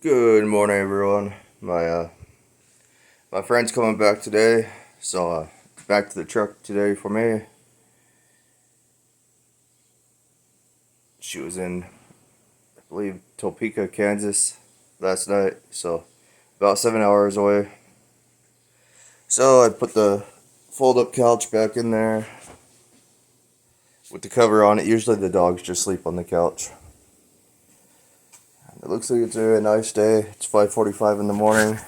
Good morning, everyone. My friend's coming back today, so back to the truck today for me. She was in, I believe, Topeka, Kansas last night, so about 7 hours away. So I put the fold-up couch back in there with the cover on it. Usually the dogs just sleep on the couch. It looks like it's a nice day. It's 5:45 in the morning.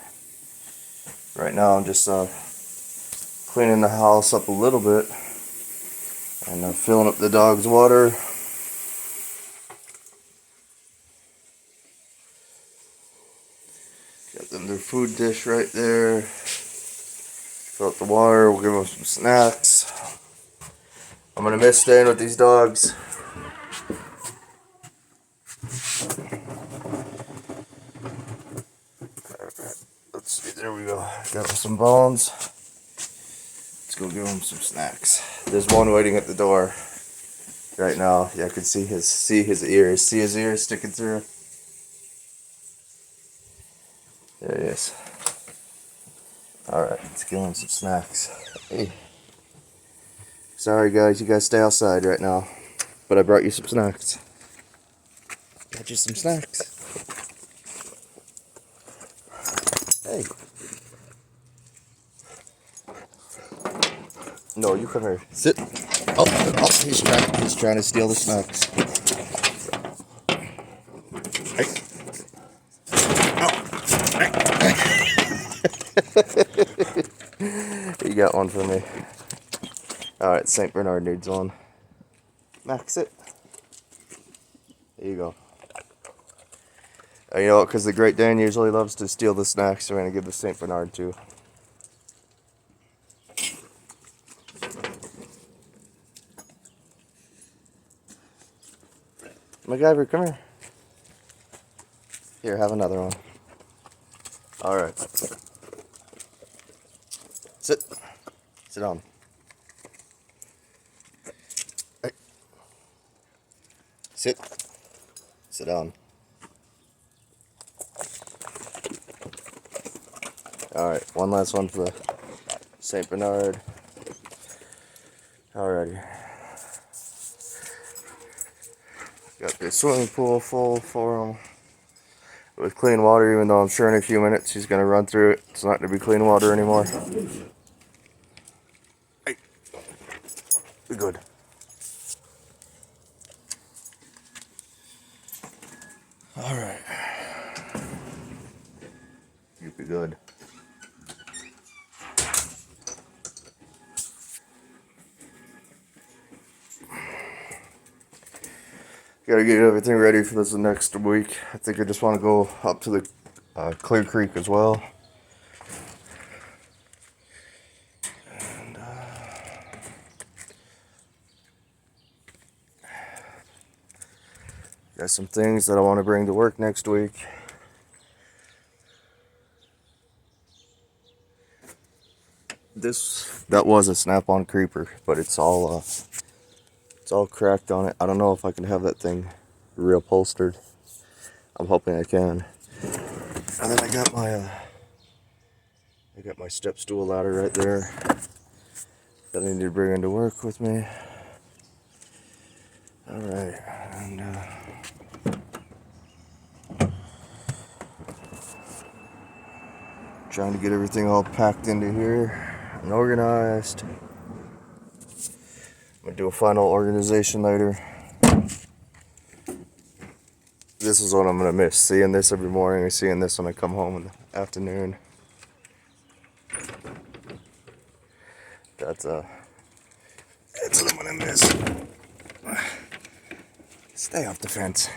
Right now I'm just cleaning the house up a little bit and filling up the dog's water. Got them their food dish right there. Fill up the water. We'll give them some snacks. I'm gonna miss staying with these dogs. Alright, let's see. There we go. Got them some bones. Let's go give them some snacks. There's one waiting at the door right now. Yeah, I can see his ears. See his ears sticking through. There he is. Alright, let's give him some snacks. Hey. Sorry guys, you guys stay outside right now. But I brought you some snacks. Got you some snacks. Hey. No, you come here. Sit. Oh, he's trying to steal the snacks. Hey. Oh. He got one for me. Alright, St. Bernard needs one. Max, sit. There you go. You know what, because the Great Dane usually loves to steal the snacks, so we're going to give the St. Bernard too. MacGyver, come here. Here, have another one. Alright. Sit. Sit down. Hey. Sit. Sit down. Alright, one last one for the St. Bernard. Alrighty. Got the swimming pool full for him with clean water, even though I'm sure in a few minutes he's going to run through it. It's not going to be clean water anymore. Hey. Be good. Alright. You be good. Gotta get everything ready for this next week. I think I just want to go up to the Clear Creek as well. And, got some things that I want to bring to work next week. That was a Snap-on creeper, but it's all cracked on it. I don't know if I can have that thing reupholstered. I'm hoping I can. And then I got my step stool ladder right there that I need to bring into work with me. All right, and trying to get everything all packed into here and organized. I'm gonna do a final organization later. This is what I'm gonna miss, seeing this every morning and seeing this when I come home in the afternoon. That's what I'm gonna miss. Stay off the fence.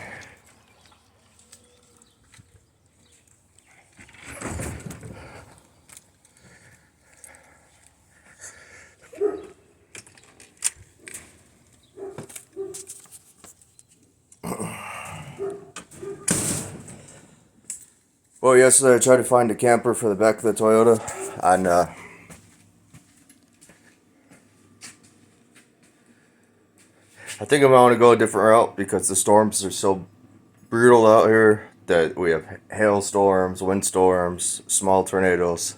Well, yesterday I tried to find a camper for the back of the Toyota, and I think I'm going to go a different route because the storms are so brutal out here that we have hailstorms, windstorms, small tornadoes.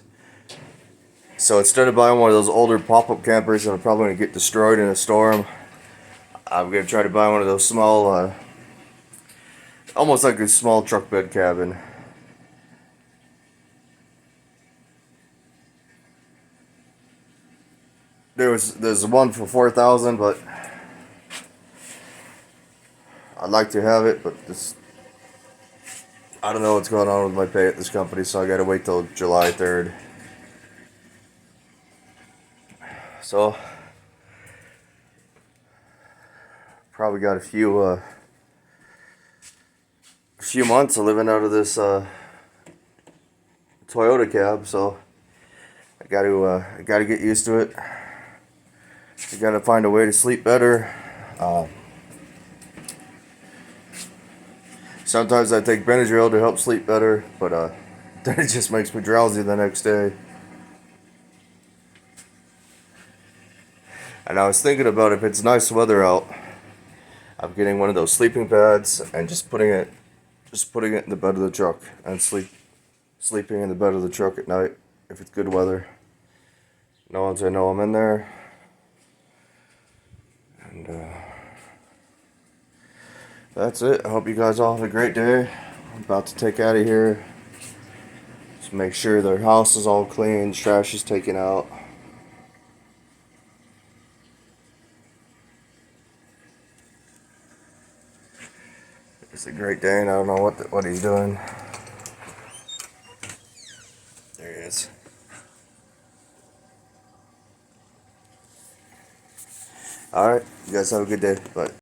So instead of buying one of those older pop-up campers that are probably going to get destroyed in a storm, I'm going to try to buy one of those small, almost like a small truck bed cabin. There's one for $4,000, but I'd like to have it, but I don't know what's going on with my pay at this company, so I gotta wait till July 3rd. So probably got a few months of living out of this Toyota cab, so I gotta get used to it. I gotta find a way to sleep better. Sometimes I take Benadryl to help sleep better, but then it just makes me drowsy the next day. And I was thinking about, if it's nice weather out, I'm getting one of those sleeping pads and just putting it in the bed of the truck and sleeping in the bed of the truck at night if it's good weather. No one's gonna know I'm in there. And that's it. I hope you guys all have a great day. I'm about to take out of here. Just make sure their house is all clean, trash is taken out. It's a great day, and I don't know what he's doing. There he is. Alright, you guys have a good day. Bye.